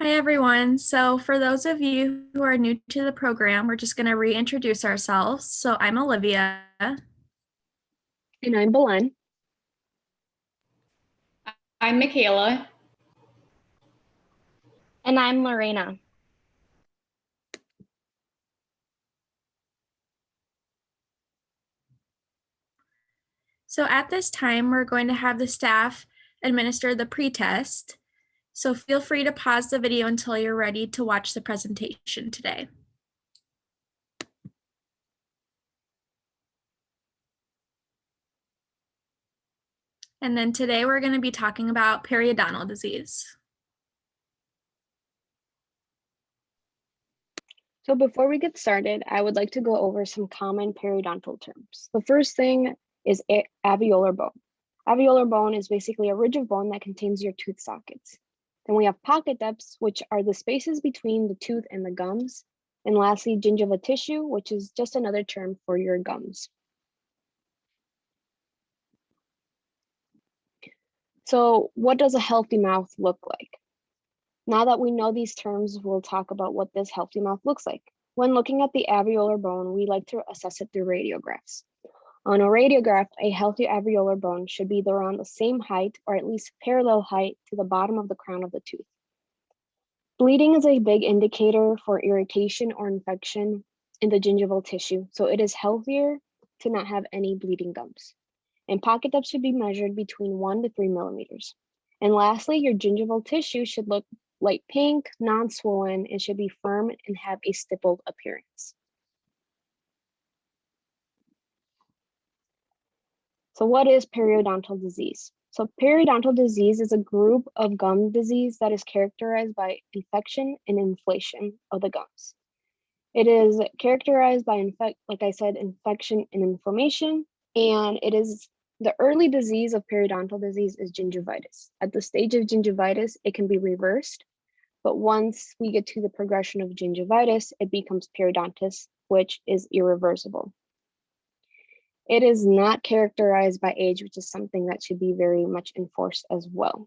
Hi, everyone. So for those of you who are new to the program, we're just going to reintroduce ourselves. So I'm Olivia. And I'm Belen. I'm Michaela. And I'm Lorena. So at this time, we're going to have the staff administer the pretest. So feel free to pause the video until you're ready to watch the presentation today. And then today we're going to be talking about periodontal disease. So before we get started, I would like to go over some common periodontal terms. The first thing is alveolar bone. Alveolar bone is basically a ridge of bone that contains your tooth sockets. Then we have pocket depths, which are the spaces between the tooth and the gums. And lastly, gingival tissue, which is just another term for your gums. So what does a healthy mouth look like? Now that we know these terms, we'll talk about what this healthy mouth looks like. When looking at the alveolar bone, we like to assess it through radiographs. On a radiograph, a healthy alveolar bone should be around the same height or at least parallel height to the bottom of the crown of the tooth. Bleeding is a big indicator for irritation or infection in the gingival tissue, so it is healthier to not have any bleeding gums. And pocket depth should be measured between 1 to 3 millimeters. And lastly, your gingival tissue should look light pink, non-swollen, and should be firm and have a stippled appearance. So what is periodontal disease? So periodontal disease is a group of gum disease that is characterized by infection and inflammation of the gums. It is characterized by, like I said, infection and inflammation, and it is the early disease of periodontal disease is gingivitis. At the stage of gingivitis, it can be reversed, but once we get to the progression of gingivitis, it becomes periodontitis, which is irreversible. It is not characterized by age, which is something that should be very much enforced as well.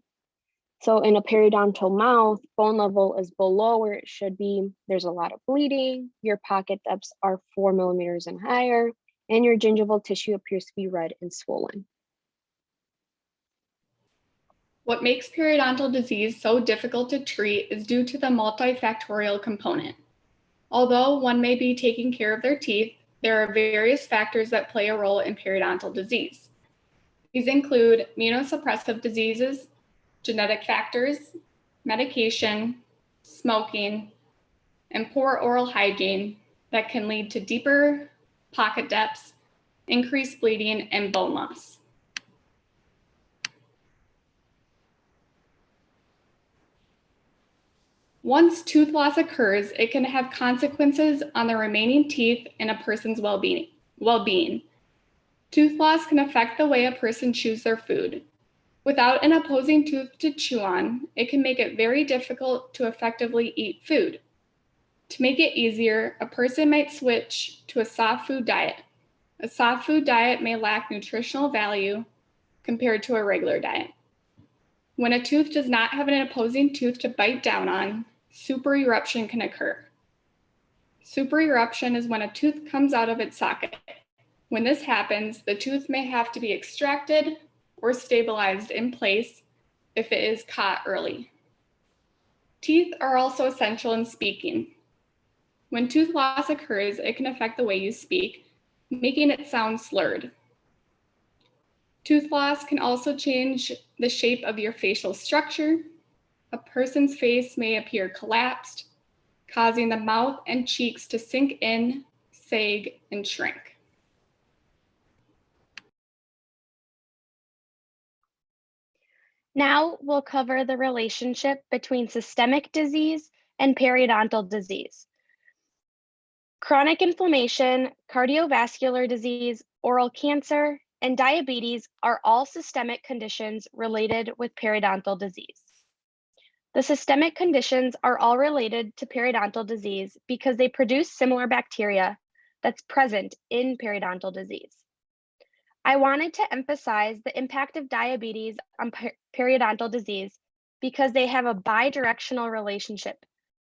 So in a periodontal mouth, bone level is below where it should be. There's a lot of bleeding. Your pocket depths are 4 millimeters and higher, and your gingival tissue appears to be red and swollen. What makes periodontal disease so difficult to treat is due to the multifactorial component. Although one may be taking care of their teeth, there are various factors that play a role in periodontal disease. These include immunosuppressive diseases, genetic factors, medication, smoking, and poor oral hygiene that can lead to deeper pocket depths, increased bleeding, and bone loss. Once tooth loss occurs, it can have consequences on the remaining teeth and a person's well-being. Tooth loss can affect the way a person chews their food. Without an opposing tooth to chew on, it can make it very difficult to effectively eat food. To make it easier, a person might switch to a soft food diet. A soft food diet may lack nutritional value compared to a regular diet. When a tooth does not have an opposing tooth to bite down on, supereruption can occur. Supereruption is when a tooth comes out of its socket. When this happens, the tooth may have to be extracted or stabilized in place if it is caught early. Teeth are also essential in speaking. When tooth loss occurs, it can affect the way you speak, making it sound slurred. Tooth loss can also change the shape of your facial structure. A person's face may appear collapsed, causing the mouth and cheeks to sink in, sag, and shrink. Now we'll cover the relationship between systemic disease and periodontal disease. Chronic inflammation, cardiovascular disease, oral cancer, and diabetes are all systemic conditions related with periodontal disease. The systemic conditions are all related to periodontal disease because they produce similar bacteria that's present in periodontal disease. I wanted to emphasize the impact of diabetes on periodontal disease because they have a bidirectional relationship,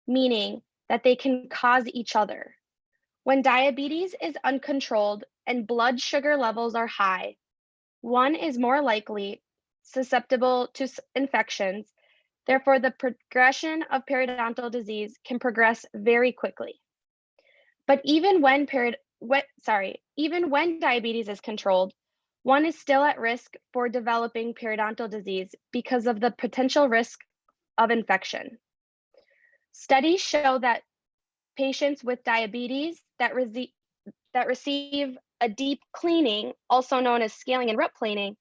meaning that they can cause each other. When diabetes is uncontrolled and blood sugar levels are high, one is more likely susceptible to infections. Therefore, the progression of periodontal disease can progress very quickly. But even when diabetes is controlled, one is still at risk for developing periodontal disease because of the potential risk of infection. Studies show that patients with diabetes that receive a deep cleaning, also known as scaling and root planing,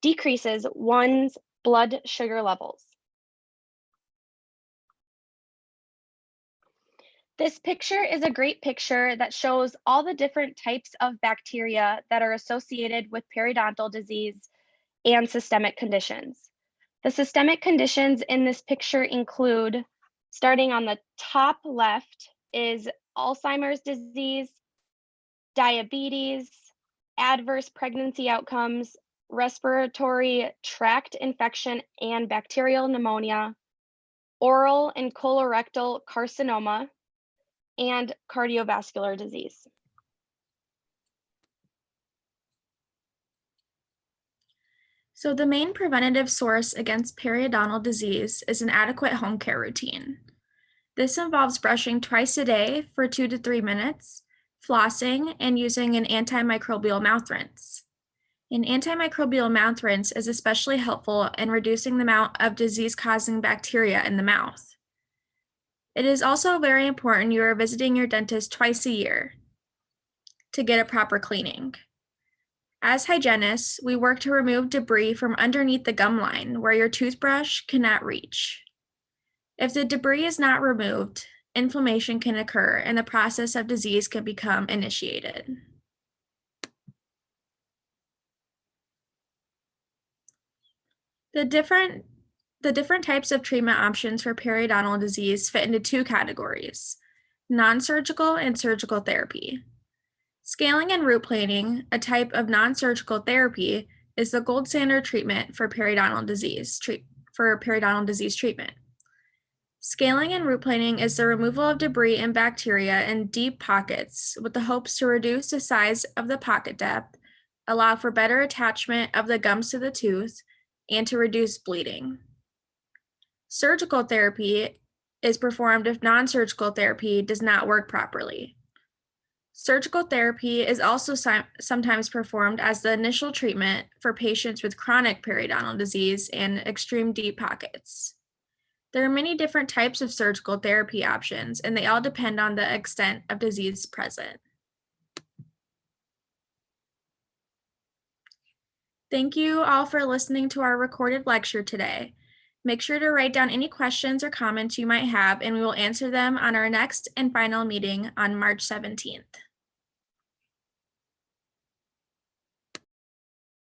decreases one's blood sugar levels. This picture is a great picture that shows all the different types of bacteria that are associated with periodontal disease and systemic conditions. The systemic conditions in this picture include, starting on the top left, is Alzheimer's disease, diabetes, adverse pregnancy outcomes, respiratory tract infection and bacterial pneumonia, oral and colorectal carcinoma, and cardiovascular disease. So the main preventative source against periodontal disease is an adequate home care routine. This involves brushing twice a day for 2 to 3 minutes, flossing, and using an antimicrobial mouth rinse. An antimicrobial mouth rinse is especially helpful in reducing the amount of disease-causing bacteria in the mouth. It is also very important you are visiting your dentist twice a year to get a proper cleaning. As hygienists, we work to remove debris from underneath the gum line where your toothbrush cannot reach. If the debris is not removed, inflammation can occur and the process of disease can become initiated. The different types of treatment options for periodontal disease fit into 2 categories: non-surgical and surgical therapy. Scaling and root planing, a type of non-surgical therapy, is the gold standard treatment for periodontal disease treatment. Scaling and root planing is the removal of debris and bacteria in deep pockets with the hopes to reduce the size of the pocket depth, allow for better attachment of the gums to the tooth, and to reduce bleeding. Surgical therapy is performed if non-surgical therapy does not work properly. Surgical therapy is also sometimes performed as the initial treatment for patients with chronic periodontal disease and extreme deep pockets. There are many different types of surgical therapy options, and they all depend on the extent of disease present. Thank you all for listening to our recorded lecture today. Make sure to write down any questions or comments you might have, and we will answer them on our next and final meeting on March 17th.